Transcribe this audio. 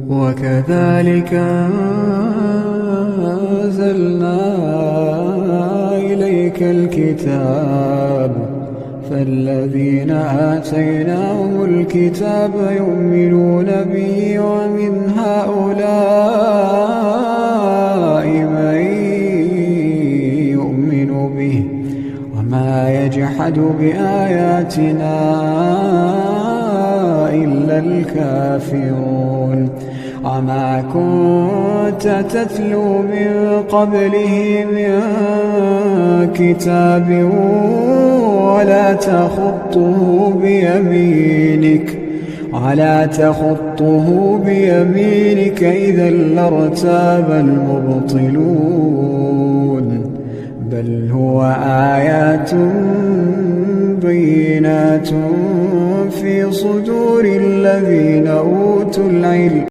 وكذلك أنزلنا إليك الكتاب فالذين آتيناهم الكتاب يؤمنون به ومن هؤلاء من يؤمن به وما يجحد بآياتنا إلا الكافرون وما كنت تتلو من قبله من كتاب ولا تخطه بيمينك إذا لارتاب المبطلون بل هو آيات بينات في صدور الذين أوتوا العلم